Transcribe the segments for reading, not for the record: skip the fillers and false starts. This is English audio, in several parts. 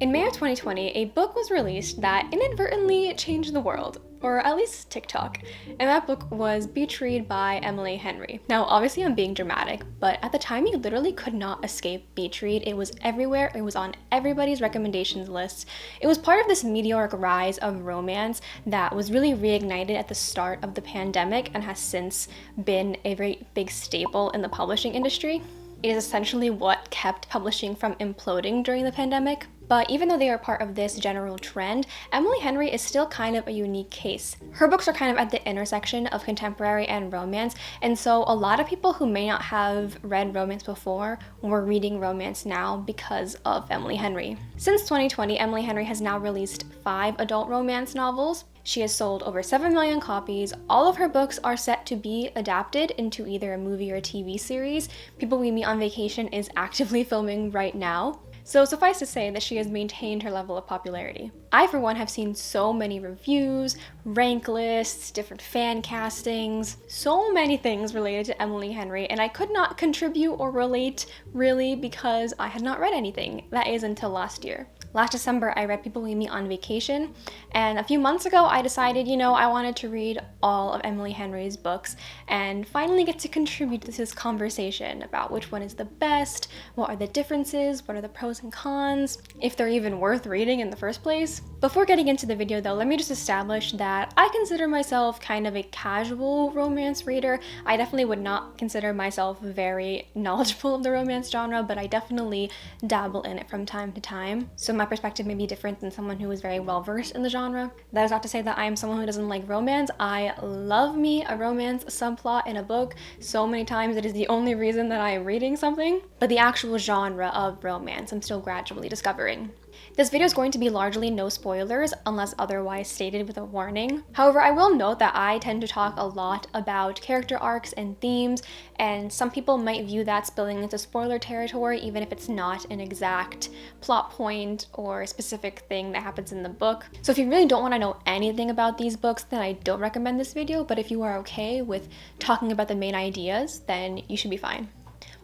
In May of 2020, a book was released that inadvertently changed the world, or at least TikTok, and that book was Beach Read by Emily Henry. Now, obviously I'm being dramatic, but at the time you literally could not escape Beach Read. It was everywhere, it was on everybody's recommendations list. It was part of this meteoric rise of romance that was really reignited at the start of the pandemic and has since been a very big staple in the publishing industry. It is essentially what kept publishing from imploding during the pandemic. But even though they are part of this general trend, Emily Henry is still kind of a unique case. Her books are kind of at the intersection of contemporary and romance, and so a lot of people who may not have read romance before were reading romance now because of Emily Henry. Since 2020, Emily Henry has now released 5 adult romance novels. She has sold over 7 million copies. All of her books are set to be adapted into either a movie or a TV series. People We Meet on Vacation is actively filming right now. So suffice to say that she has maintained her level of popularity. I, for one, have seen so many reviews, rank lists, different fan castings, so many things related to Emily Henry, and I could not contribute or relate really because I had not read anything. That is until last year. Last December, I read People We Meet on Vacation, and a few months ago, I decided, I wanted to read all of Emily Henry's books and finally get to contribute to this conversation about which one is the best, what are the differences, what are the pros and cons, if they're even worth reading in the first place. Before getting into the video though, let me just establish that I consider myself kind of a casual romance reader. I definitely would not consider myself very knowledgeable of the romance genre, but I definitely dabble in it from time to time. So my perspective may be different than someone who is very well versed in the genre. That is not to say that I am someone who doesn't like romance. I love me a romance subplot in a book so many times. It is the only reason that I am reading something. But the actual genre of romance, I'm still gradually discovering. This video is going to be largely no spoilers unless otherwise stated with a warning. However, I will note that I tend to talk a lot about character arcs and themes, and some people might view that spilling into spoiler territory even if it's not an exact plot point or specific thing that happens in the book. So if you really don't want to know anything about these books, then I don't recommend this video, but if you are okay with talking about the main ideas, then you should be fine.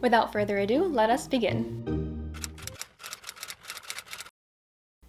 Without further ado, let us begin.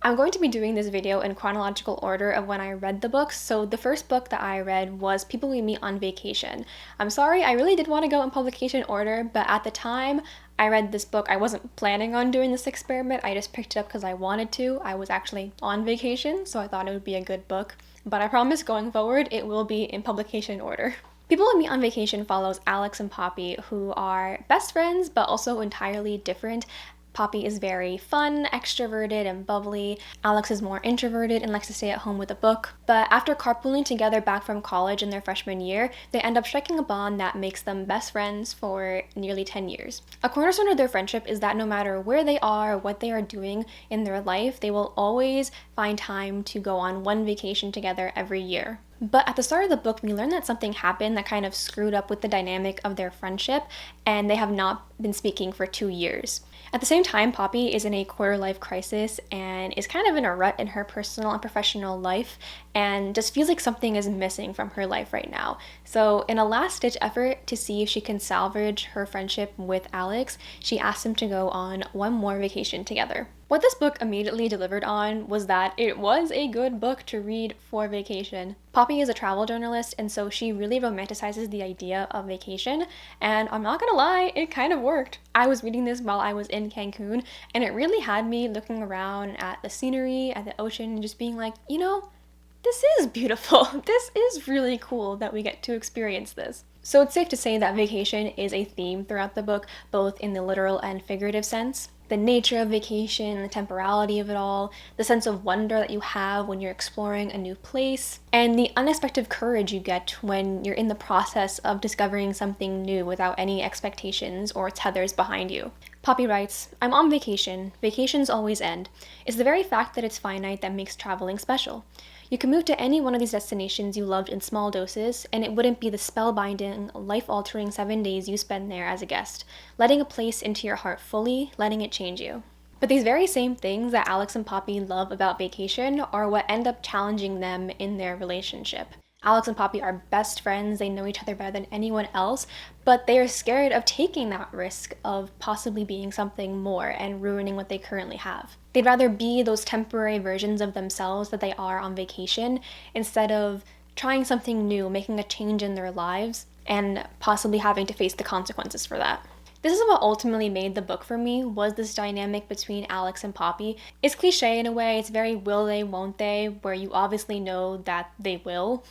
I'm going to be doing this video in chronological order of when I read the books. So the first book that I read was People We Meet on Vacation. I'm sorry, I really did want to go in publication order, but at the time I read this book, I wasn't planning on doing this experiment. I just picked it up because I wanted to. I was actually on vacation, so I thought it would be a good book. But I promise going forward, it will be in publication order. People We Meet on Vacation follows Alex and Poppy, who are best friends, but also entirely different. Poppy is very fun, extroverted, and bubbly. Alex is more introverted and likes to stay at home with a book. But after carpooling together back from college in their freshman year, they end up striking a bond that makes them best friends for nearly 10 years. A cornerstone of their friendship is that no matter where they are, what they are doing in their life, they will always find time to go on one vacation together every year. But at the start of the book, we learn that something happened that kind of screwed up with the dynamic of their friendship, and they have not been speaking for 2 years. At the same time, Poppy is in a quarter-life crisis and is kind of in a rut in her personal and professional life and just feels like something is missing from her life right now. So in a last-ditch effort to see if she can salvage her friendship with Alex, she asks him to go on one more vacation together. What this book immediately delivered on was that it was a good book to read for vacation. Poppy is a travel journalist, and so she really romanticizes the idea of vacation, and I'm not gonna lie, it kind of worked. I was reading this while I was in Cancun, and it really had me looking around at the scenery, at the ocean, and just being like, this is beautiful. This is really cool that we get to experience this. So it's safe to say that vacation is a theme throughout the book, both in the literal and figurative sense. The nature of vacation, the temporality of it all, the sense of wonder that you have when you're exploring a new place, and the unexpected courage you get when you're in the process of discovering something new without any expectations or tethers behind you. Poppy writes, "I'm on vacation. Vacations always end. It's the very fact that it's finite that makes traveling special. You can move to any one of these destinations you loved in small doses, and it wouldn't be the spellbinding, life-altering 7 days you spend there as a guest, letting a place into your heart fully, letting it change you." But these very same things that Alex and Poppy love about vacation are what end up challenging them in their relationship. Alex and Poppy are best friends, they know each other better than anyone else, but they are scared of taking that risk of possibly being something more and ruining what they currently have. They'd rather be those temporary versions of themselves that they are on vacation instead of trying something new, making a change in their lives, and possibly having to face the consequences for that. This is what ultimately made the book for me, was this dynamic between Alex and Poppy. It's cliche in a way, it's very will they, won't they, where you obviously know that they will.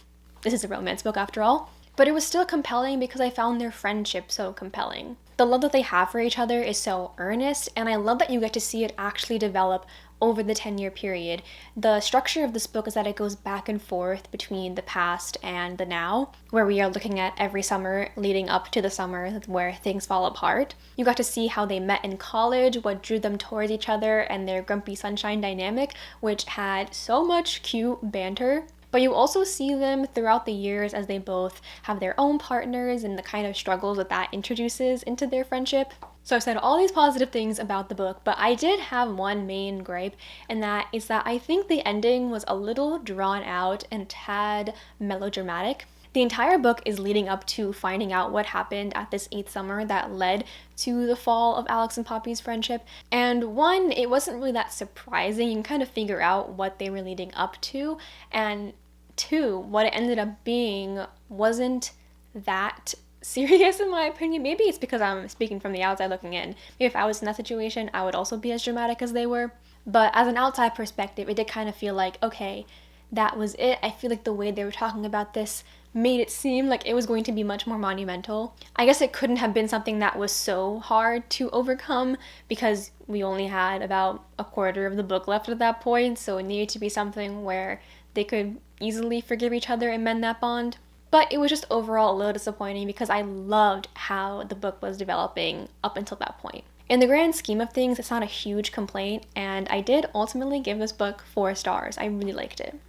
This is a romance book after all. But it was still compelling because I found their friendship so compelling. The love that they have for each other is so earnest, and I love that you get to see it actually develop over the 10-year period. The structure of this book is that it goes back and forth between the past and the now, where we are looking at every summer leading up to the summer where things fall apart. You got to see how they met in college, what drew them towards each other, and their grumpy sunshine dynamic, which had so much cute banter. But you also see them throughout the years as they both have their own partners and the kind of struggles that introduces into their friendship. So I've said all these positive things about the book, but I did have one main gripe, and that is that I think the ending was a little drawn out and a tad melodramatic. The entire book is leading up to finding out what happened at this 8th summer that led to the fall of Alex and Poppy's friendship. And one, it wasn't really that surprising. You can kind of figure out what they were leading up to. And two, what it ended up being wasn't that serious in my opinion. Maybe it's because I'm speaking from the outside looking in. Maybe if I was in that situation, I would also be as dramatic as they were. But as an outside perspective, it did kind of feel like, okay, that was it. I feel like the way they were talking about this made it seem like it was going to be much more monumental. I guess it couldn't have been something that was so hard to overcome because we only had about a quarter of the book left at that point, so it needed to be something where they could easily forgive each other and mend that bond. But it was just overall a little disappointing because I loved how the book was developing up until that point. In the grand scheme of things, it's not a huge complaint, and I did ultimately give this book 4 stars. I really liked it.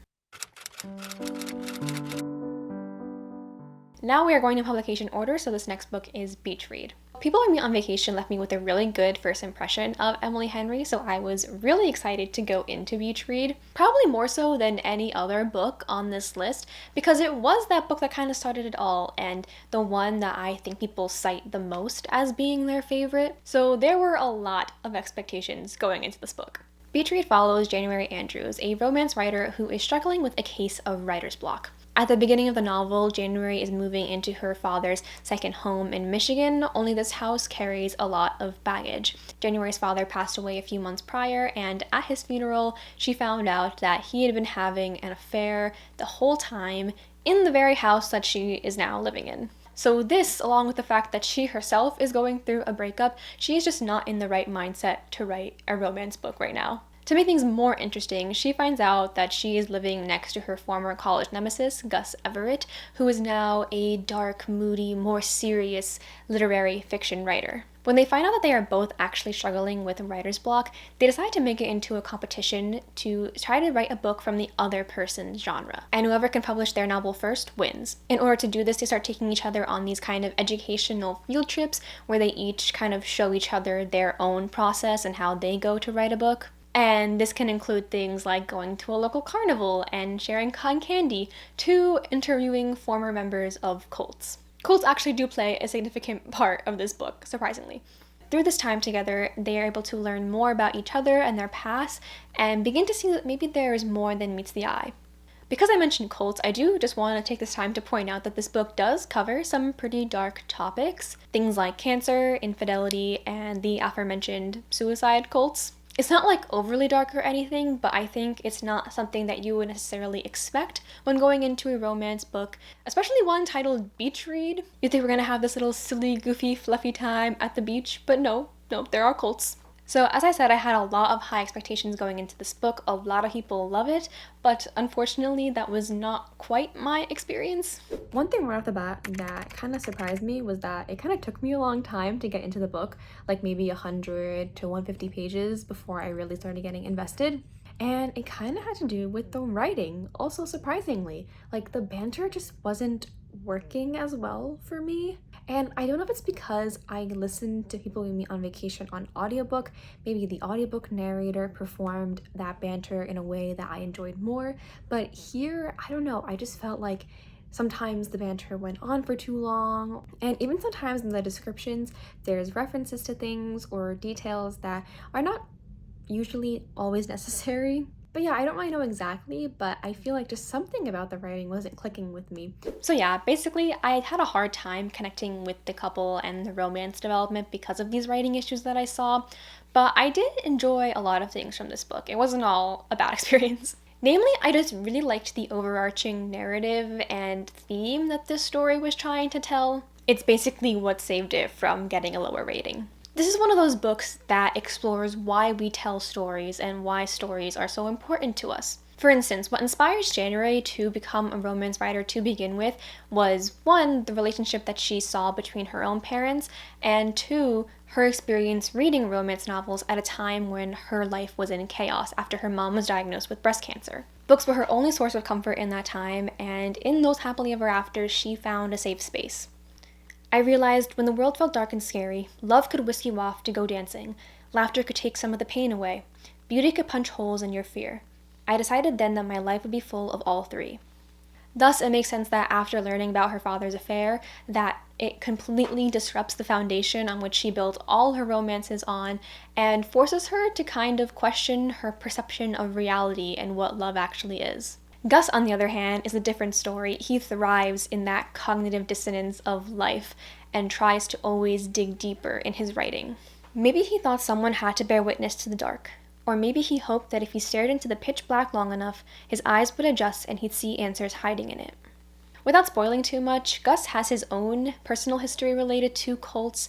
Now we are going in publication order, so this next book is Beach Read. People I Meet on Vacation left me with a really good first impression of Emily Henry, so I was really excited to go into Beach Read, probably more so than any other book on this list, because it was that book that kind of started it all, and the one that I think people cite the most as being their favorite, so there were a lot of expectations going into this book. Beach Read follows January Andrews, a romance writer who is struggling with a case of writer's block. At the beginning of the novel, January is moving into her father's second home in Michigan, only this house carries a lot of baggage. January's father passed away a few months prior, and at his funeral, she found out that he had been having an affair the whole time in the very house that she is now living in. So this, along with the fact that she herself is going through a breakup, she is just not in the right mindset to write a romance book right now. To make things more interesting, she finds out that she is living next to her former college nemesis, Gus Everett, who is now a dark, moody, more serious literary fiction writer. When they find out that they are both actually struggling with writer's block, they decide to make it into a competition to try to write a book from the other person's genre. And whoever can publish their novel first wins. In order to do this, they start taking each other on these kind of educational field trips where they each kind of show each other their own process and how they go to write a book. And this can include things like going to a local carnival and sharing cotton candy to interviewing former members of cults. Cults actually do play a significant part of this book, surprisingly. Through this time together, they are able to learn more about each other and their past and begin to see that maybe there is more than meets the eye. Because I mentioned cults, I do just want to take this time to point out that this book does cover some pretty dark topics, things like cancer, infidelity, and the aforementioned suicide cults. It's not like overly dark or anything, but I think it's not something that you would necessarily expect when going into a romance book, especially one titled Beach Read. You'd think we're gonna have this little silly, goofy, fluffy time at the beach, but no, there are cults. So as I said, I had a lot of high expectations going into this book. A lot of people love it, but unfortunately that was not quite my experience. One thing right off the bat that kind of surprised me was that it kind of took me a long time to get into the book, like maybe 100 to 150 pages before I really started getting invested. And it kind of had to do with the writing, also surprisingly. Like the banter just wasn't working as well for me. And I don't know if it's because I listened to People We Meet on Vacation on audiobook. Maybe the audiobook narrator performed that banter in a way that I enjoyed more. But here, I don't know, I just felt like Sometimes the banter went on for too long, and even sometimes in the descriptions, there's references to things or details that are not usually always necessary. But yeah, I don't really know exactly, but I feel like just something about the writing wasn't clicking with me. So yeah, basically, I had a hard time connecting with the couple and the romance development because of these writing issues that I saw, but I did enjoy a lot of things from this book. It wasn't all a bad experience. Namely, I just really liked the overarching narrative and theme that this story was trying to tell. It's basically what saved it from getting a lower rating. This is one of those books that explores why we tell stories and why stories are so important to us. For instance, what inspires January to become a romance writer to begin with was, one, the relationship that she saw between her own parents, and two, her experience reading romance novels at a time when her life was in chaos after her mom was diagnosed with breast cancer. Books were her only source of comfort in that time, and in those happily ever afters, she found a safe space. I realized when the world felt dark and scary, love could whisk you off to go dancing, laughter could take some of the pain away, beauty could punch holes in your fear. I decided then that my life would be full of all three. Thus, it makes sense that after learning about her father's affair, that it completely disrupts the foundation on which she built all her romances on and forces her to kind of question her perception of reality and what love actually is. Gus, on the other hand, is a different story. He thrives in that cognitive dissonance of life and tries to always dig deeper in his writing. Maybe he thought someone had to bear witness to the dark. Or maybe he hoped that if he stared into the pitch black long enough, his eyes would adjust and he'd see answers hiding in it. Without spoiling too much, Gus has his own personal history related to cults,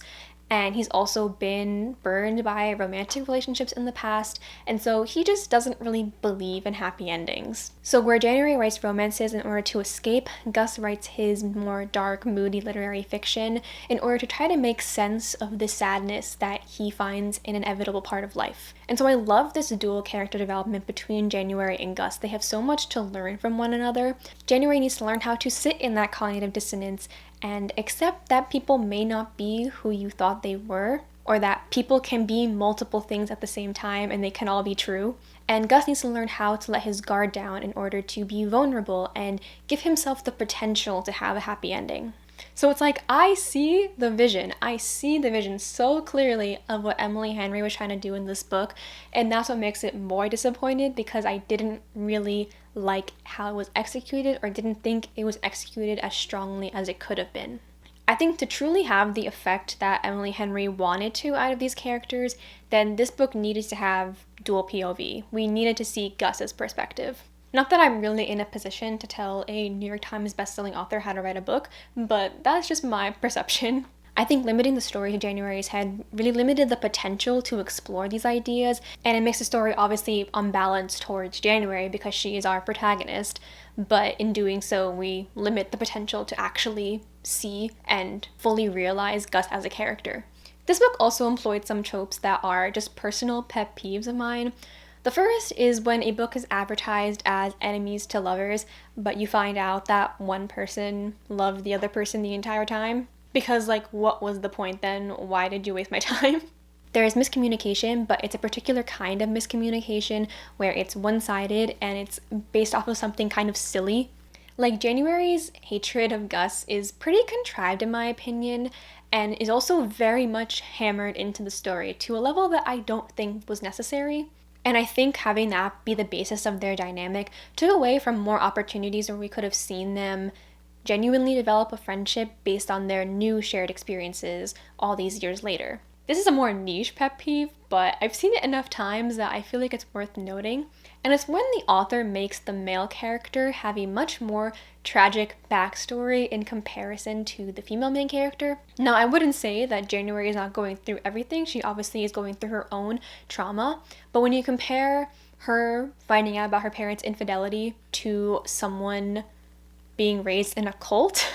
and he's also been burned by romantic relationships in the past, and so he just doesn't really believe in happy endings. So where January writes romances in order to escape, Gus writes his more dark, moody literary fiction in order to try to make sense of the sadness that he finds an inevitable part of life. And so I love this dual character development between January and Gus. They have so much to learn from one another. January needs to learn how to sit in that cognitive dissonance and accept that people may not be who you thought they were, or that people can be multiple things at the same time and they can all be true. And Gus needs to learn how to let his guard down in order to be vulnerable and give himself the potential to have a happy ending. So it's like, I see the vision so clearly of what Emily Henry was trying to do in this book, and that's what makes it more disappointed, because I didn't really like how it was executed, or didn't think it was executed as strongly as it could have been. I think to truly have the effect that Emily Henry wanted to out of these characters, then this book needed to have dual POV. We needed to see Gus's perspective. Not that I'm really in a position to tell a New York Times bestselling author how to write a book, but that's just my perception. I think limiting the story to January's head really limited the potential to explore these ideas, and it makes the story obviously unbalanced towards January because she is our protagonist, but in doing so, we limit the potential to actually see and fully realize Gus as a character. This book also employed some tropes that are just personal pet peeves of mine. The first is when a book is advertised as enemies to lovers, but you find out that one person loved the other person the entire time. Because, like, what was the point then? Why did you waste my time? There is miscommunication, but it's a particular kind of miscommunication where it's one-sided and it's based off of something kind of silly. Like, January's hatred of Gus is pretty contrived in my opinion, and is also very much hammered into the story to a level that I don't think was necessary. And I think having that be the basis of their dynamic took away from more opportunities where we could have seen them genuinely develop a friendship based on their new shared experiences all these years later. This is a more niche pet peeve, but I've seen it enough times that I feel like it's worth noting. And it's when the author makes the male character have a much more tragic backstory in comparison to the female main character. Now, I wouldn't say that January is not going through everything. She obviously is going through her own trauma. But when you compare her finding out about her parents' infidelity to someone being raised in a cult,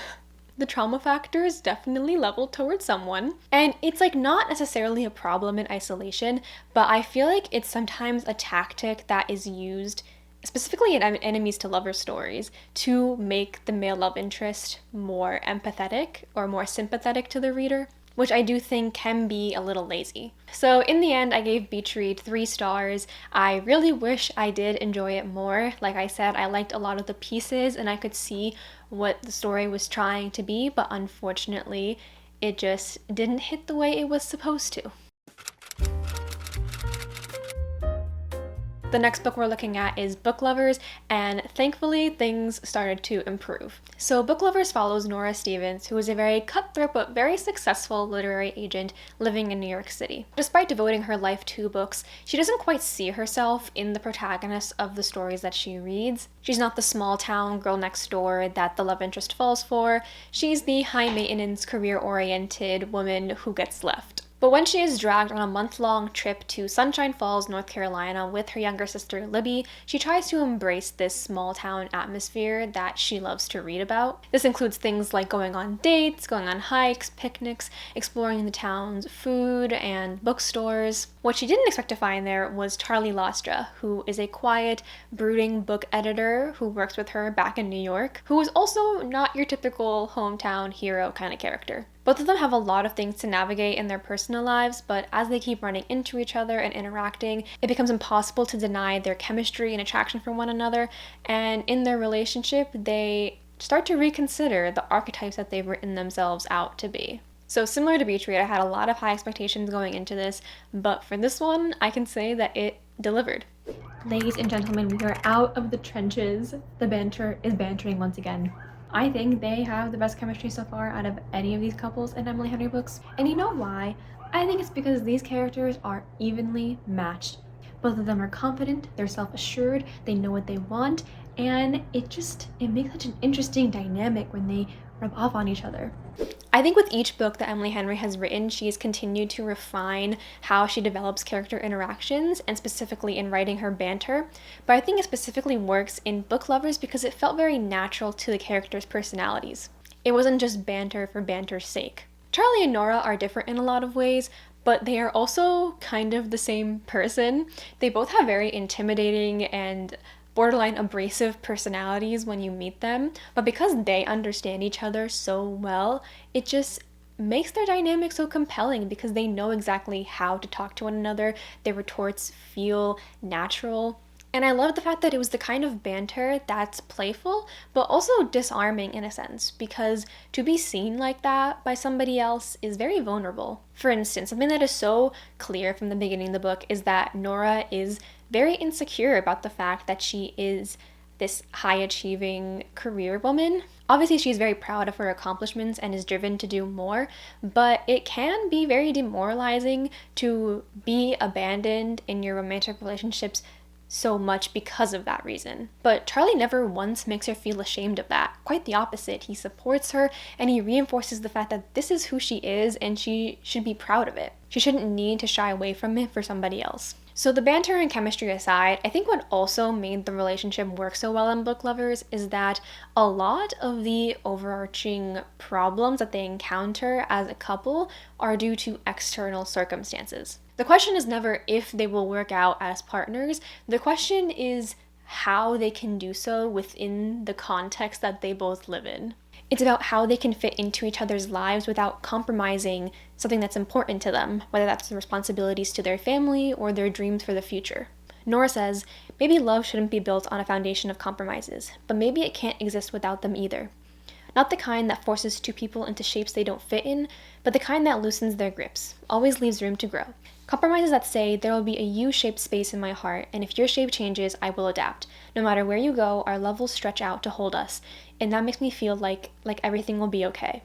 the trauma factors definitely level towards someone. And it's like not necessarily a problem in isolation, but I feel like it's sometimes a tactic that is used specifically in enemies to lovers stories to make the male love interest more empathetic or more sympathetic to the reader, which I do think can be a little lazy. So in the end, I gave Beach Read 3 stars. I really wish I did enjoy it more. Like I said, I liked a lot of the pieces and I could see what the story was trying to be, but unfortunately, it just didn't hit the way it was supposed to. The next book we're looking at is Book Lovers, and thankfully things started to improve. So Book Lovers follows Nora Stevens, who is a very cutthroat but very successful literary agent living in New York City. Despite devoting her life to books, she doesn't quite see herself in the protagonist of the stories that she reads. She's not the small town girl next door that the love interest falls for. She's the high maintenance, career-oriented woman who gets left. But when she is dragged on a month-long trip to Sunshine Falls, North Carolina with her younger sister Libby, she tries to embrace this small-town atmosphere that she loves to read about. This includes things like going on dates, going on hikes, picnics, exploring the town's food and bookstores. What she didn't expect to find there was Charlie Lostra, who is a quiet, brooding book editor who works with her back in New York, who is also not your typical hometown hero kind of character. Both of them have a lot of things to navigate in their personal lives, but as they keep running into each other and interacting, it becomes impossible to deny their chemistry and attraction for one another, and in their relationship, they start to reconsider the archetypes that they've written themselves out to be. So similar to Beach Read, I had a lot of high expectations going into this, but for this one, I can say that it delivered. Ladies and gentlemen, we are out of the trenches. The banter is bantering once again. I think they have the best chemistry so far out of any of these couples in Emily Henry books. And you know why? I think it's because these characters are evenly matched. Both of them are confident, they're self-assured, they know what they want, and it makes such an interesting dynamic when they rub off on each other. I think with each book that Emily Henry has written, she has continued to refine how she develops character interactions, and specifically in writing her banter. But I think it specifically works in Book Lovers because it felt very natural to the characters' personalities. It wasn't just banter for banter's sake. Charlie and Nora are different in a lot of ways, but they are also kind of the same person. They both have very intimidating and borderline abrasive personalities when you meet them, but because they understand each other so well, it just makes their dynamic so compelling because they know exactly how to talk to one another. Their retorts feel natural. And I love the fact that it was the kind of banter that's playful, but also disarming in a sense, because to be seen like that by somebody else is very vulnerable. For instance, something that is so clear from the beginning of the book is that Nora is very insecure about the fact that she is this high-achieving career woman. Obviously, she's very proud of her accomplishments and is driven to do more, but it can be very demoralizing to be abandoned in your romantic relationships so much because of that reason. But Charlie never once makes her feel ashamed of that. Quite the opposite. He supports her and he reinforces the fact that this is who she is and she should be proud of it. She shouldn't need to shy away from it for somebody else. So the banter and chemistry aside, I think what also made the relationship work so well in Book Lovers is that a lot of the overarching problems that they encounter as a couple are due to external circumstances. The question is never if they will work out as partners. The question is how they can do so within the context that they both live in. It's about how they can fit into each other's lives without compromising something that's important to them, whether that's the responsibilities to their family or their dreams for the future. Nora says, maybe love shouldn't be built on a foundation of compromises, but maybe it can't exist without them either. Not the kind that forces two people into shapes they don't fit in, but the kind that loosens their grips, always leaves room to grow. Compromises that say there will be a U-shaped space in my heart, and if your shape changes, I will adapt. No matter where you go, our love will stretch out to hold us, and that makes me feel like everything will be okay.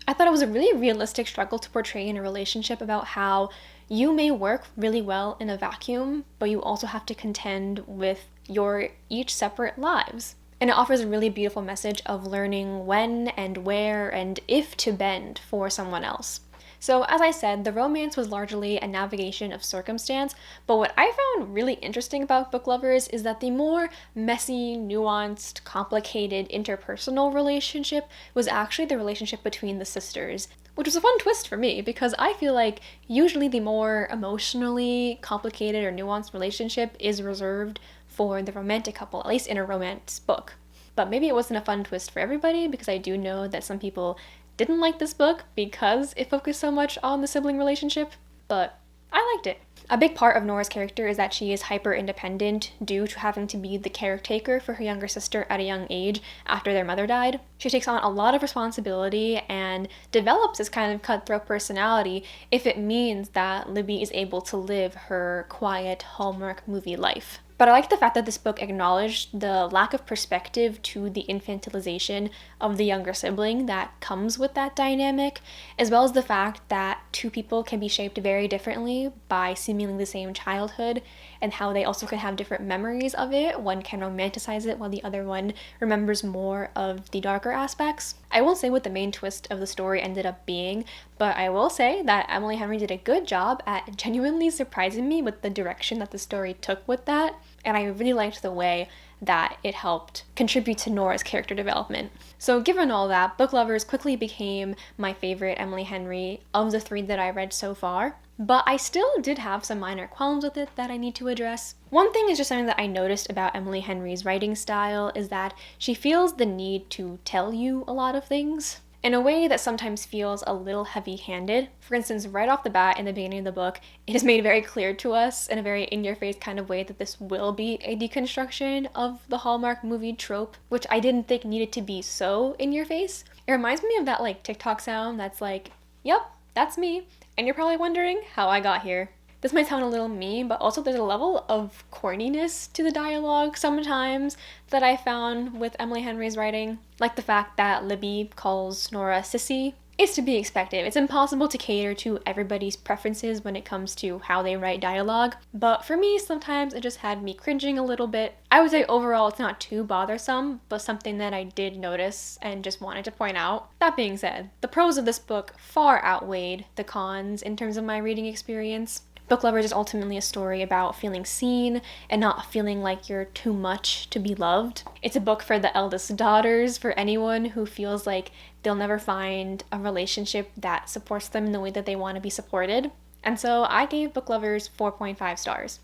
I thought it was a really realistic struggle to portray in a relationship about how you may work really well in a vacuum, but you also have to contend with your each separate lives. And it offers a really beautiful message of learning when and where and if to bend for someone else. So as I said, the romance was largely a navigation of circumstance, but what I found really interesting about Book Lovers is that the more messy, nuanced, complicated interpersonal relationship was actually the relationship between the sisters, which was a fun twist for me because I feel like usually the more emotionally complicated or nuanced relationship is reserved for the romantic couple, at least in a romance book. But maybe it wasn't a fun twist for everybody because I do know that some people didn't like this book because it focused so much on the sibling relationship, but I liked it. A big part of Nora's character is that she is hyper independent due to having to be the caretaker for her younger sister at a young age after their mother died. She takes on a lot of responsibility and develops this kind of cutthroat personality if it means that Libby is able to live her quiet Hallmark movie life. But I like the fact that this book acknowledged the lack of perspective to the infantilization of the younger sibling that comes with that dynamic, as well as the fact that two people can be shaped very differently by seemingly the same childhood, and how they also can have different memories of it. One can romanticize it while the other one remembers more of the darker aspects. I won't say what the main twist of the story ended up being, but I will say that Emily Henry did a good job at genuinely surprising me with the direction that the story took with that, and I really liked the way that it helped contribute to Nora's character development. So given all that, Book Lovers quickly became my favorite Emily Henry of the 3 that I read so far, but I still did have some minor qualms with it that I need to address. One thing is just something that I noticed about Emily Henry's writing style is that she feels the need to tell you a lot of things in a way that sometimes feels a little heavy-handed. For instance, right off the bat in the beginning of the book, it is made very clear to us in a very in-your-face kind of way that this will be a deconstruction of the Hallmark movie trope, which I didn't think needed to be so in-your-face. It reminds me of that TikTok sound that's like, yep, that's me, and you're probably wondering how I got here. This might sound a little mean, but also there's a level of corniness to the dialogue sometimes that I found with Emily Henry's writing. Like the fact that Libby calls Nora sissy. It's to be expected. It's impossible to cater to everybody's preferences when it comes to how they write dialogue, but for me, sometimes it just had me cringing a little bit. I would say overall it's not too bothersome, but something that I did notice and just wanted to point out. That being said, the pros of this book far outweighed the cons in terms of my reading experience. Book Lovers is ultimately a story about feeling seen and not feeling like you're too much to be loved. It's a book for the eldest daughters, for anyone who feels like they'll never find a relationship that supports them in the way that they want to be supported. And so I gave Book Lovers 4.5 stars.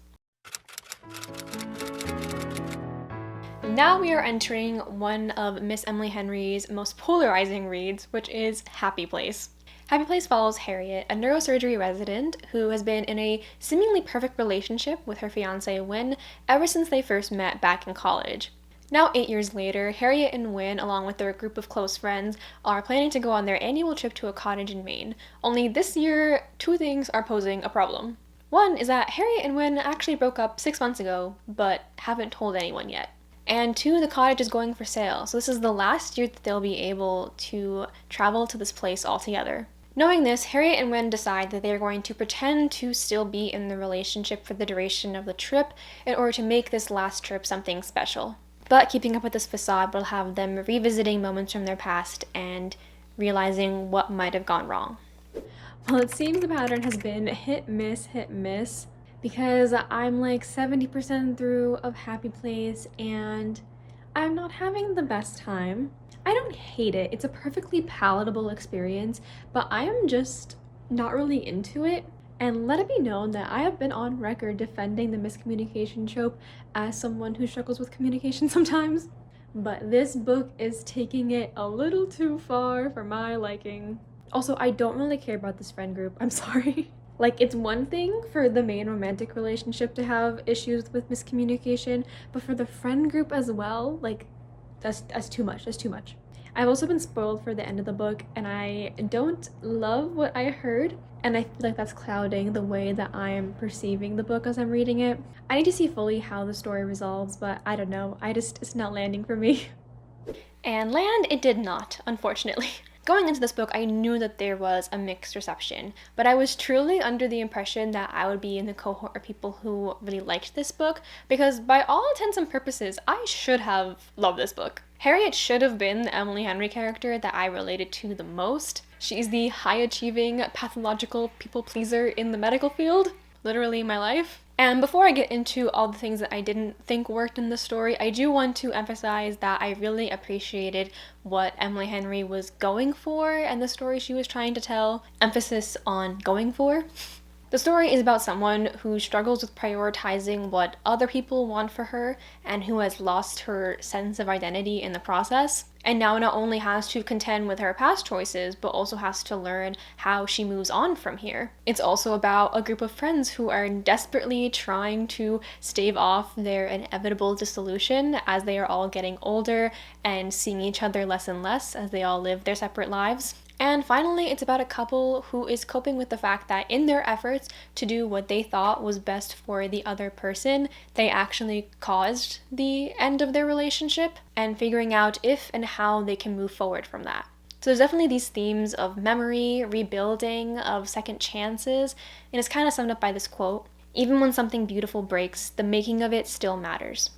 Now we are entering one of Miss Emily Henry's most polarizing reads, which is Happy Place. Happy Place follows Harriet, a neurosurgery resident who has been in a seemingly perfect relationship with her fiancé Wynne ever since they first met back in college. Now 8 years later, Harriet and Wynne, along with their group of close friends, are planning to go on their annual trip to a cottage in Maine. Only this year, 2 things are posing a problem. One is that Harriet and Wynne actually broke up 6 months ago, but haven't told anyone yet. And 2, the cottage is going for sale, so this is the last year that they'll be able to travel to this place all together. Knowing this, Harriet and Wynne decide that they are going to pretend to still be in the relationship for the duration of the trip in order to make this last trip something special. But keeping up with this facade will have them revisiting moments from their past and realizing what might have gone wrong. Well, it seems the pattern has been hit, miss, because I'm like 70% through of Happy Place and I'm not having the best time. I don't hate it. It's a perfectly palatable experience, but I am just not really into it. And let it be known that I have been on record defending the miscommunication trope as someone who struggles with communication sometimes. But this book is taking it a little too far for my liking. Also, I don't really care about this friend group. I'm sorry. It's one thing for the main romantic relationship to have issues with miscommunication, but for the friend group as well, that's too much. That's too much. I've also been spoiled for the end of the book, and I don't love what I heard, and I feel like that's clouding the way that I'm perceiving the book as I'm reading it. I need to see fully how the story resolves, but I don't know. It's not landing for me. And land it did not, unfortunately. Going into this book, I knew that there was a mixed reception, but I was truly under the impression that I would be in the cohort of people who really liked this book, because by all intents and purposes, I should have loved this book. Harriet should have been the Emily Henry character that I related to the most. She's the high-achieving, pathological people-pleaser in the medical field, literally my life. And before I get into all the things that I didn't think worked in the story, I do want to emphasize that I really appreciated what Emily Henry was going for and the story she was trying to tell. Emphasis on going for. The story is about someone who struggles with prioritizing what other people want for her and who has lost her sense of identity in the process, and now not only has to contend with her past choices, but also has to learn how she moves on from here. It's also about a group of friends who are desperately trying to stave off their inevitable dissolution as they are all getting older and seeing each other less and less as they all live their separate lives. And finally, it's about a couple who is coping with the fact that in their efforts to do what they thought was best for the other person, they actually caused the end of their relationship, and figuring out if and how they can move forward from that. So there's definitely these themes of memory, rebuilding, of second chances, and it's kind of summed up by this quote: "Even when something beautiful breaks, the making of it still matters."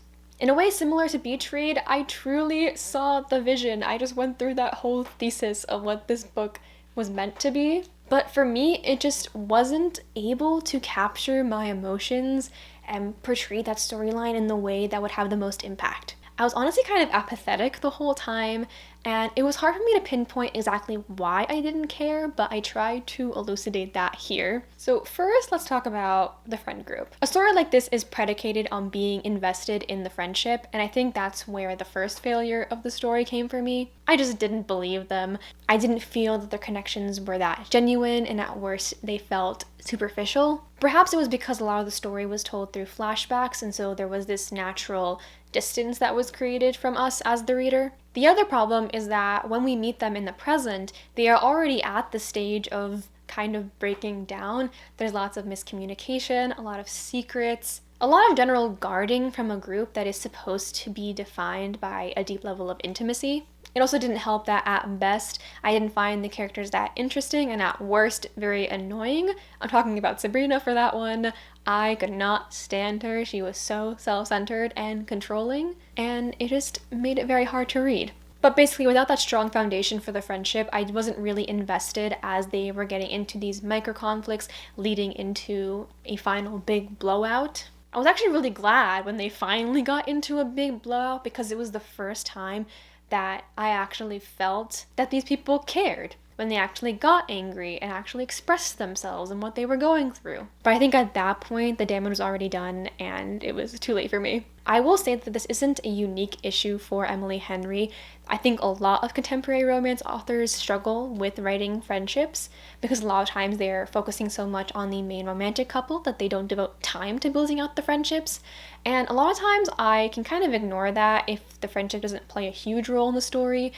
In a way similar to Beach Read, I truly saw the vision. I just went through that whole thesis of what this book was meant to be. But for me, it just wasn't able to capture my emotions and portray that storyline in the way that would have the most impact. I was honestly kind of apathetic the whole time, and it was hard for me to pinpoint exactly why I didn't care, but I tried to elucidate that here. So first, let's talk about the friend group. A story like this is predicated on being invested in the friendship, and I think that's where the first failure of the story came for me. I just didn't believe them. I didn't feel that their connections were that genuine, and at worst, they felt superficial. Perhaps it was because a lot of the story was told through flashbacks, and so there was this natural distance that was created from us as the reader. The other problem is that when we meet them in the present, they are already at the stage of kind of breaking down. There's lots of miscommunication, a lot of secrets, a lot of general guarding from a group that is supposed to be defined by a deep level of intimacy. It also didn't help that at best, I didn't find the characters that interesting, and at worst, very annoying. I'm talking about Sabrina for that one. I could not stand her. She was so self-centered and controlling, and it just made it very hard to read. But basically, without that strong foundation for the friendship, I wasn't really invested as they were getting into these micro conflicts leading into a final big blowout. I was actually really glad when they finally got into a big blowout, because it was the first time that I actually felt that these people cared, when they actually got angry and actually expressed themselves and what they were going through. But I think at that point, the damage was already done and it was too late for me. I will say that this isn't a unique issue for Emily Henry. I think a lot of contemporary romance authors struggle with writing friendships because a lot of times they're focusing so much on the main romantic couple that they don't devote time to building out the friendships. And a lot of times I can kind of ignore that if the friendship doesn't play a huge role in the story.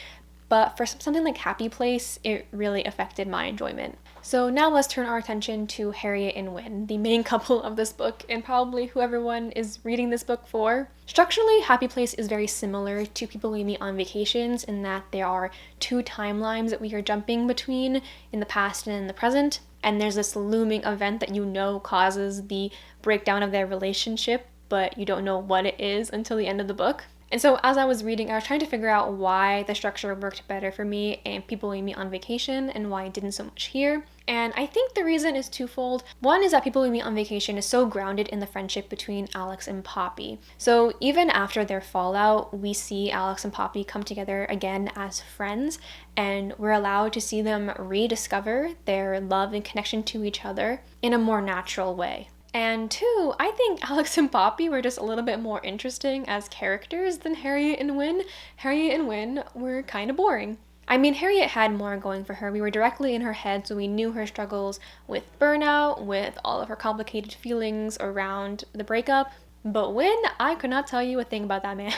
But for something like Happy Place, it really affected my enjoyment. So now let's turn our attention to Harriet and Wynne, the main couple of this book, and probably who everyone is reading this book for. Structurally, Happy Place is very similar to People We Meet on Vacations in that there are two timelines that we are jumping between in the past and in the present, and there's this looming event that you know causes the breakdown of their relationship, but you don't know what it is until the end of the book. And so as I was reading, I was trying to figure out why the structure worked better for me and People We Meet on Vacation and why it didn't so much here. And I think the reason is twofold. One is that People We Meet on Vacation is so grounded in the friendship between Alex and Poppy. So even after their fallout, we see Alex and Poppy come together again as friends, and we're allowed to see them rediscover their love and connection to each other in a more natural way. And two, I think Alex and Poppy were just a little bit more interesting as characters than Harriet and Wynne. Harriet and Wynne were kind of boring. I mean, Harriet had more going for her. We were directly in her head, so we knew her struggles with burnout, with all of her complicated feelings around the breakup. But Wynne, I could not tell you a thing about that man.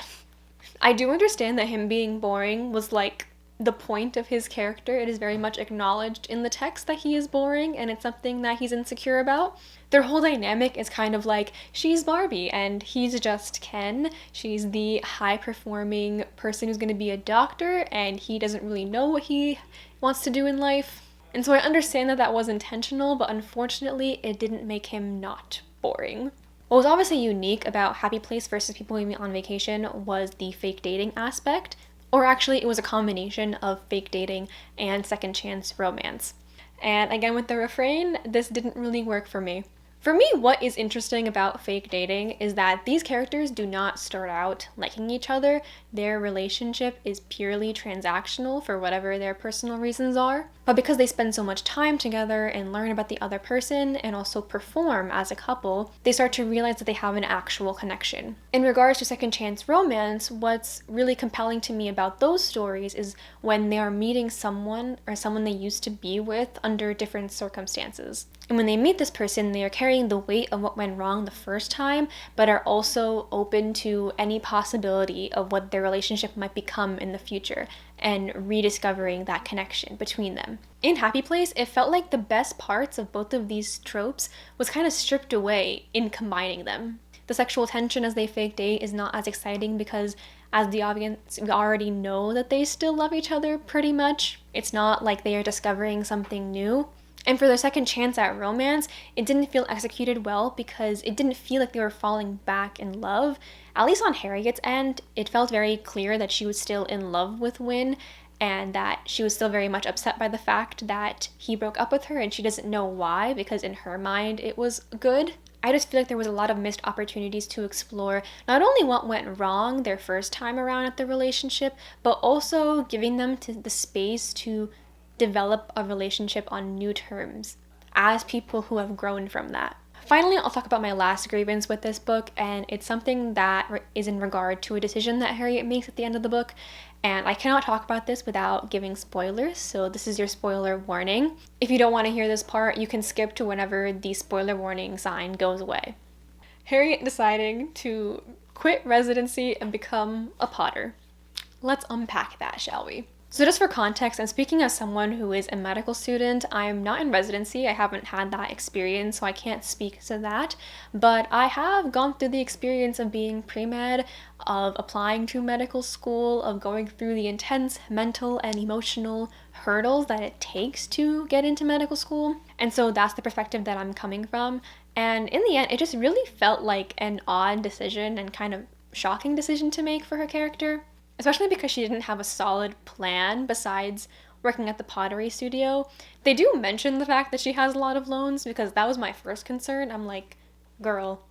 I do understand that him being boring was like the point of his character. It is very much acknowledged in the text that he is boring, and it's something that he's insecure about. Their whole dynamic is kind of like, she's Barbie and he's just Ken. She's the high-performing person who's going to be a doctor, and he doesn't really know what he wants to do in life. And so I understand that that was intentional, but unfortunately it didn't make him not boring. What was obviously unique about Happy Place versus People We Meet on Vacation was the fake dating aspect. Or actually, it was a combination of fake dating and second chance romance. And again, with the refrain, this didn't really work for me. For me, what is interesting about fake dating is that these characters do not start out liking each other. Their relationship is purely transactional for whatever their personal reasons are. But because they spend so much time together and learn about the other person and also perform as a couple, they start to realize that they have an actual connection. In regards to second chance romance, what's really compelling to me about those stories is when they are meeting someone or someone they used to be with under different circumstances. And when they meet this person, they are carrying the weight of what went wrong the first time, but are also open to any possibility of what their relationship might become in the future and rediscovering that connection between them. In Happy Place, it felt like the best parts of both of these tropes was kind of stripped away in combining them. The sexual tension as they fake date is not as exciting because as the audience, we already know that they still love each other pretty much. It's not like they are discovering something new. And for their second chance at romance, it didn't feel executed well because it didn't feel like they were falling back in love. At least on Harriet's end, it felt very clear that she was still in love with Win and that she was still very much upset by the fact that he broke up with her and she doesn't know why because in her mind it was good. I just feel like there was a lot of missed opportunities to explore not only what went wrong their first time around at the relationship, but also giving them the space to develop a relationship on new terms as people who have grown from that. Finally, I'll talk about my last grievance with this book, and it's something that is in regard to a decision that Harriet makes at the end of the book, and I cannot talk about this without giving spoilers, so this is your spoiler warning. If you don't want to hear this part, you can skip to whenever the spoiler warning sign goes away. Harriet deciding to quit residency and become a potter. Let's unpack that, shall we? So just for context, and speaking as someone who is a medical student, I'm not in residency. I haven't had that experience, so I can't speak to that. But I have gone through the experience of being pre-med, of applying to medical school, of going through the intense mental and emotional hurdles that it takes to get into medical school. And so that's the perspective that I'm coming from. And in the end, it just really felt like an odd decision and kind of shocking decision to make for her character. Especially because she didn't have a solid plan besides working at the pottery studio. They do mention the fact that she has a lot of loans because that was my first concern. I'm like, girl,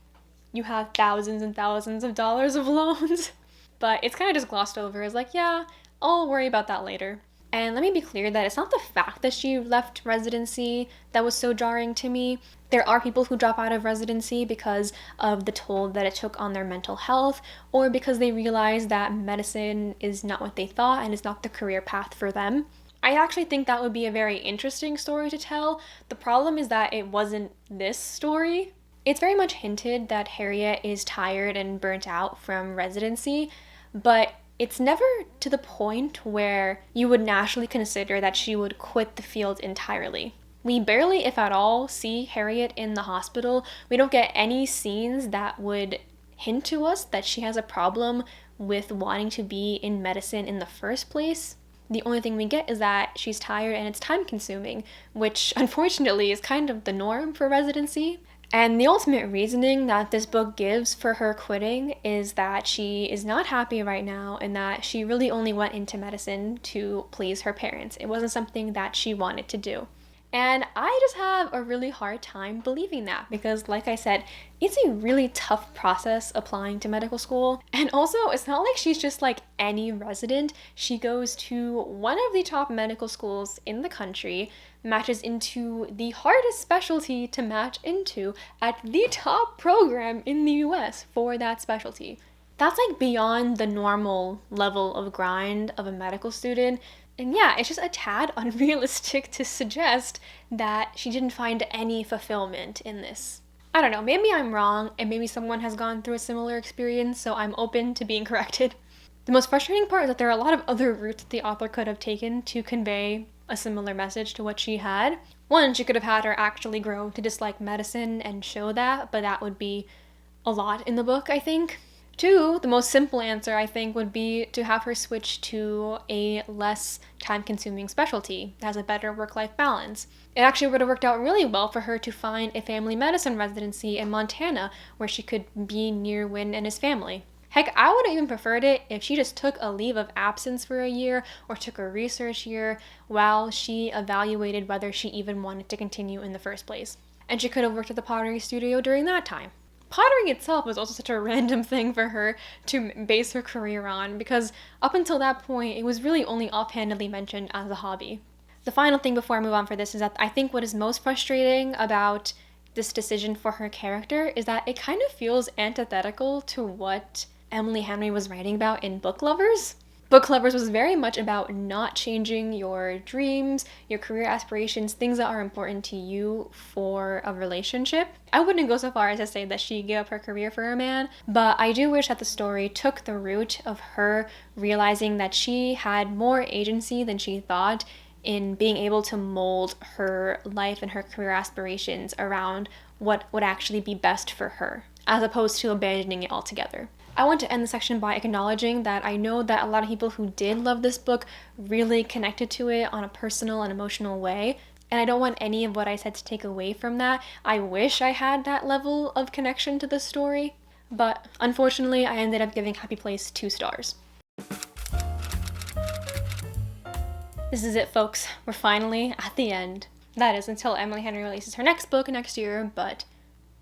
you have thousands and thousands of dollars of loans. But it's kind of just glossed over. It's like, yeah, I'll worry about that later. And let me be clear that it's not the fact that she left residency that was so jarring to me. There are people who drop out of residency because of the toll that it took on their mental health, or because they realize that medicine is not what they thought and is not the career path for them. I actually think that would be a very interesting story to tell. The problem is that it wasn't this story. It's very much hinted that Harriet is tired and burnt out from residency, but it's never to the point where you would naturally consider that she would quit the field entirely. We barely, if at all, see Harriet in the hospital. We don't get any scenes that would hint to us that she has a problem with wanting to be in medicine in the first place. The only thing we get is that she's tired and it's time consuming, which unfortunately is kind of the norm for residency. And the ultimate reasoning that this book gives for her quitting is that she is not happy right now and that she really only went into medicine to please her parents. It wasn't something that she wanted to do. And I just have a really hard time believing that because, like I said, it's a really tough process applying to medical school. And also, it's not like she's just like any resident. She goes to one of the top medical schools in the country, matches into the hardest specialty to match into at the top program in the US for that specialty. That's like beyond the normal level of grind of a medical student. And yeah, it's just a tad unrealistic to suggest that she didn't find any fulfillment in this. I don't know, maybe I'm wrong and maybe someone has gone through a similar experience, so I'm open to being corrected. The most frustrating part is that there are a lot of other routes the author could have taken to convey a similar message to what she had. One, she could have had her actually grow to dislike medicine and show that, but that would be a lot in the book, I think. Two, the most simple answer, I think, would be to have her switch to a less time-consuming specialty that has a better work-life balance. It actually would have worked out really well for her to find a family medicine residency in Montana where she could be near Win and his family. Heck, I would have even preferred it if she just took a leave of absence for a year or took a research year while she evaluated whether she even wanted to continue in the first place. And she could have worked at the pottery studio during that time. Pottering itself was also such a random thing for her to base her career on because up until that point, it was really only offhandedly mentioned as a hobby. The final thing before I move on for this is that I think what is most frustrating about this decision for her character is that it kind of feels antithetical to what Emily Henry was writing about in Book Lovers. Book Lovers was very much about not changing your dreams, your career aspirations, things that are important to you for a relationship. I wouldn't go so far as to say that she gave up her career for a man, but I do wish that the story took the route of her realizing that she had more agency than she thought in being able to mold her life and her career aspirations around what would actually be best for her, as opposed to abandoning it altogether. I want to end the section by acknowledging that I know that a lot of people who did love this book really connected to it on a personal and emotional way, and I don't want any of what I said to take away from that. I wish I had that level of connection to the story, but unfortunately I ended up giving Happy Place 2 stars. This is it, folks. We're finally at the end. That is until Emily Henry releases her next book next year, but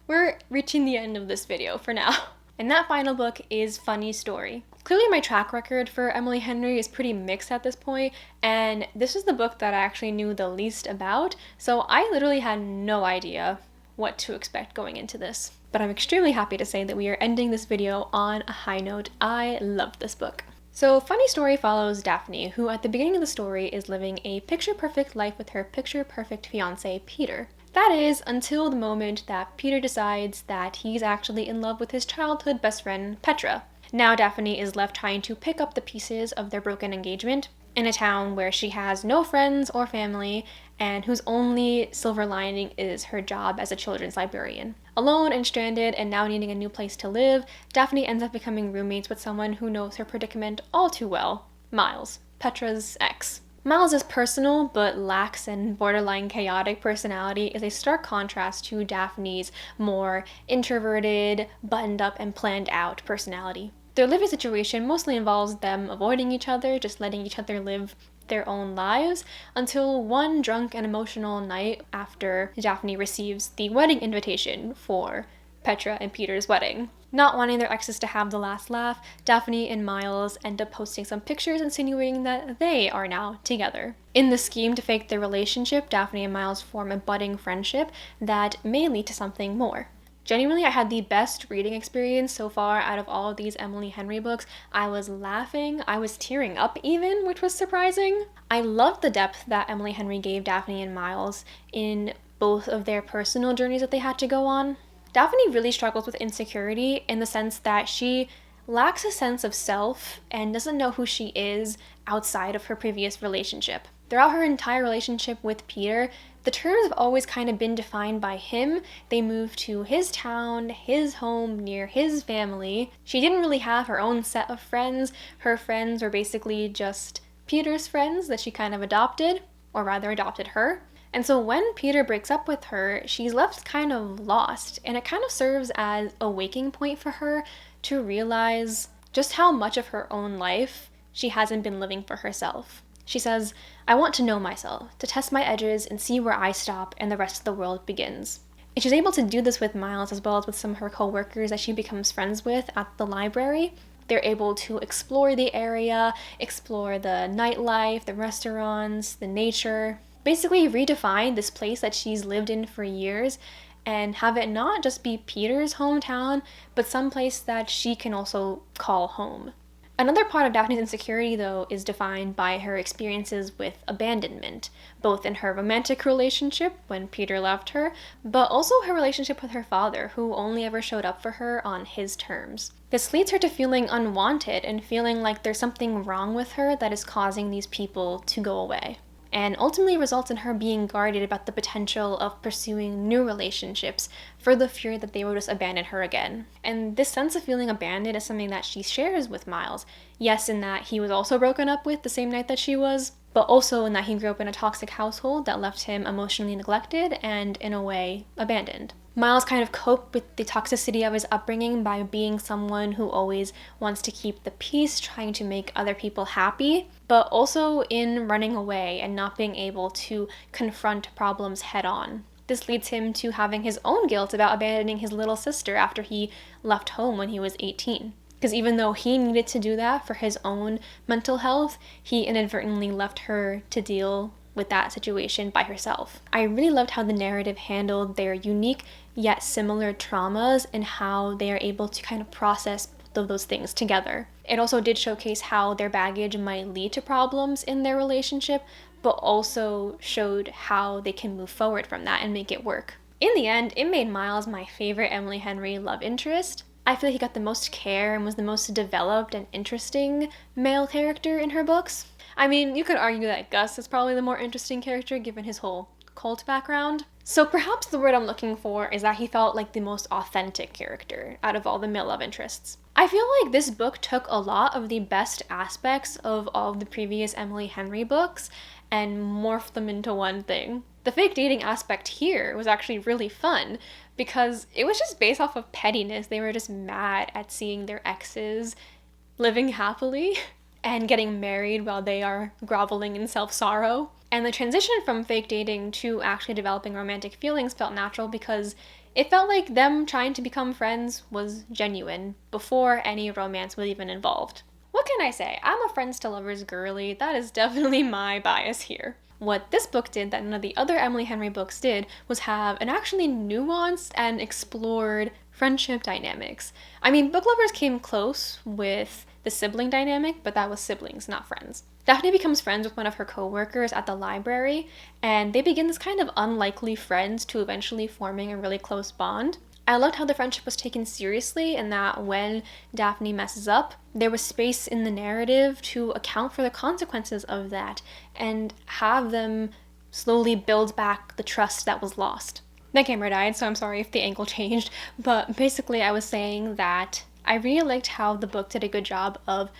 we're reaching the end of this video for now. And that final book is Funny Story. Clearly my track record for Emily Henry is pretty mixed at this point, and this is the book that I actually knew the least about, so I literally had no idea what to expect going into this. But I'm extremely happy to say that we are ending this video on a high note. I love this book. So Funny Story follows Daphne, who at the beginning of the story is living a picture-perfect life with her picture-perfect fiancé, Peter. That is, until the moment that Peter decides that he's actually in love with his childhood best friend, Petra. Now Daphne is left trying to pick up the pieces of their broken engagement in a town where she has no friends or family and whose only silver lining is her job as a children's librarian. Alone and stranded and now needing a new place to live, Daphne ends up becoming roommates with someone who knows her predicament all too well, Miles, Petra's ex. Miles' personal but lax and borderline chaotic personality is a stark contrast to Daphne's more introverted, buttoned up, and planned out personality. Their living situation mostly involves them avoiding each other, just letting each other live their own lives, until one drunk and emotional night after Daphne receives the wedding invitation for Petra and Peter's wedding. Not wanting their exes to have the last laugh, Daphne and Miles end up posting some pictures insinuating that they are now together. In the scheme to fake their relationship, Daphne and Miles form a budding friendship that may lead to something more. Genuinely, I had the best reading experience so far out of all of these Emily Henry books. I was laughing, I was tearing up even, which was surprising. I loved the depth that Emily Henry gave Daphne and Miles in both of their personal journeys that they had to go on. Daphne really struggles with insecurity in the sense that she lacks a sense of self and doesn't know who she is outside of her previous relationship. Throughout her entire relationship with Peter, the terms have always kind of been defined by him. They moved to his town, his home, near his family. She didn't really have her own set of friends. Her friends were basically just Peter's friends that she kind of adopted, or rather adopted her. And so when Peter breaks up with her, she's left kind of lost, and it kind of serves as a waking point for her to realize just how much of her own life she hasn't been living for herself. She says, "I want to know myself, to test my edges and see where I stop and the rest of the world begins." And she's able to do this with Miles as well as with some of her co-workers that she becomes friends with at the library. They're able to explore the area, explore the nightlife, the restaurants, the nature, basically redefine this place that she's lived in for years and have it not just be Peter's hometown, but some place that she can also call home. Another part of Daphne's insecurity, though, is defined by her experiences with abandonment, both in her romantic relationship when Peter left her, but also her relationship with her father, who only ever showed up for her on his terms. This leads her to feeling unwanted and feeling like there's something wrong with her that is causing these people to go away, and ultimately results in her being guarded about the potential of pursuing new relationships for the fear that they will just abandon her again. And this sense of feeling abandoned is something that she shares with Miles. Yes, in that he was also broken up with the same night that she was, but also in that he grew up in a toxic household that left him emotionally neglected and, in a way, abandoned. Miles kind of coped with the toxicity of his upbringing by being someone who always wants to keep the peace, trying to make other people happy, but also in running away and not being able to confront problems head on. This leads him to having his own guilt about abandoning his little sister after he left home when he was 18. Because even though he needed to do that for his own mental health, he inadvertently left her to deal with that situation by herself. I really loved how the narrative handled their unique yet similar traumas and how they are able to kind of process both of those things together. It also did showcase how their baggage might lead to problems in their relationship, but also showed how they can move forward from that and make it work. In the end, it made Miles my favorite Emily Henry love interest. I feel like he got the most care and was the most developed and interesting male character in her books. I mean, you could argue that Gus is probably the more interesting character given his whole cult background. So perhaps the word I'm looking for is that he felt like the most authentic character out of all the male love interests. I feel like this book took a lot of the best aspects of all of the previous Emily Henry books and morphed them into one thing. The fake dating aspect here was actually really fun because it was just based off of pettiness. They were just mad at seeing their exes living happily and getting married while they are groveling in self-sorrow. And the transition from fake dating to actually developing romantic feelings felt natural because it felt like them trying to become friends was genuine before any romance was even involved. What can I say? I'm a friends to lovers girly. That is definitely my bias here. What this book did that none of the other Emily Henry books did was have an actually nuanced and explored friendship dynamics. I mean, book lovers came close with the sibling dynamic, but that was siblings, not friends. Daphne becomes friends with one of her co-workers at the library, and they begin this kind of unlikely friends to eventually forming a really close bond. I loved how the friendship was taken seriously and that when Daphne messes up, there was space in the narrative to account for the consequences of that and have them slowly build back the trust that was lost. The camera died, so I'm sorry if the angle changed, but basically I was saying that I really liked how the book did a good job of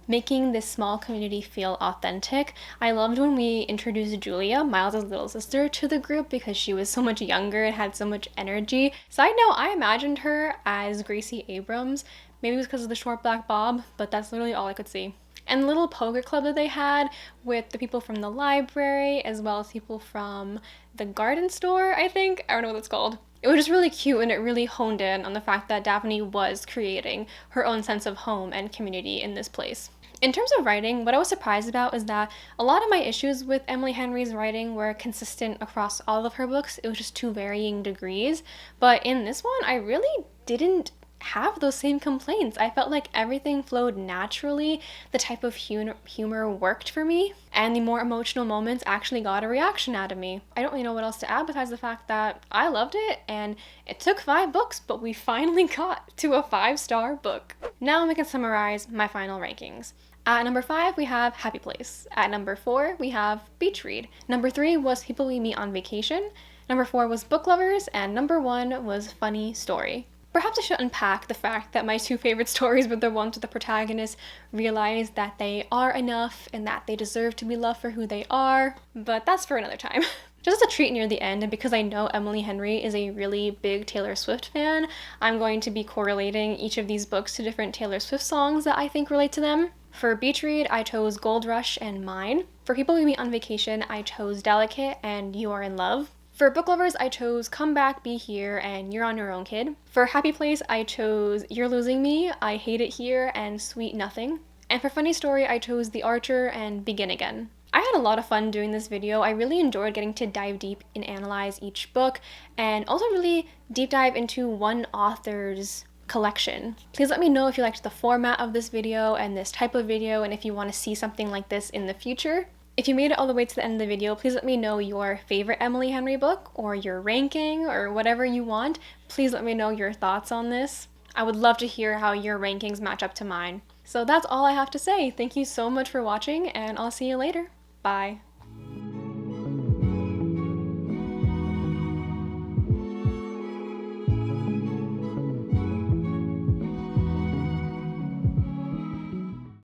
making this small community feel authentic. I loved when we introduced Julia, Miles' little sister, to the group because she was so much younger and had so much energy. Side note, I imagined her as Gracie Abrams. Maybe it was because of the short black bob, but that's literally all I could see. And the little poker club that they had with the people from the library as well as people from the garden store, I think. I don't know what it's called. It was just really cute and it really honed in on the fact that Daphne was creating her own sense of home and community in this place. In terms of writing, what I was surprised about is that a lot of my issues with Emily Henry's writing were consistent across all of her books. It was just to varying degrees. But in this one, I really didn't have those same complaints. I felt like everything flowed naturally. The type of humor worked for me, and the more emotional moments actually got a reaction out of me. I don't really know what else to add besides the fact that I loved it, and it took 5 books, but we finally got to a 5-star book. Now we can summarize my final rankings. At number 5, we have Happy Place. At number 4, we have Beach Read. Number 3 was People We Meet on Vacation. Number 4 was Book Lovers, and number 1 was Funny Story. Perhaps I should unpack the fact that my 2 favorite stories were the ones where the protagonists realize that they are enough and that they deserve to be loved for who they are, but that's for another time. Just as a treat near the end, and because I know Emily Henry is a really big Taylor Swift fan, I'm going to be correlating each of these books to different Taylor Swift songs that I think relate to them. For Beach Read, I chose Gold Rush and Mine. For People We Meet on Vacation, I chose Delicate and You Are in Love. For Book Lovers, I chose Come Back, Be Here, and You're on Your Own, Kid. For Happy Place, I chose You're Losing Me, I Hate It Here, and Sweet Nothing. And for Funny Story, I chose The Archer and Begin Again. I had a lot of fun doing this video. I really enjoyed getting to dive deep and analyze each book, and also really deep dive into one author's collection. Please let me know if you liked the format of this video and this type of video, and if you want to see something like this in the future. If you made it all the way to the end of the video, please let me know your favorite Emily Henry book or your ranking or whatever you want. Please let me know your thoughts on this. I would love to hear how your rankings match up to mine. So that's all I have to say. Thank you so much for watching, and I'll see you later. Bye.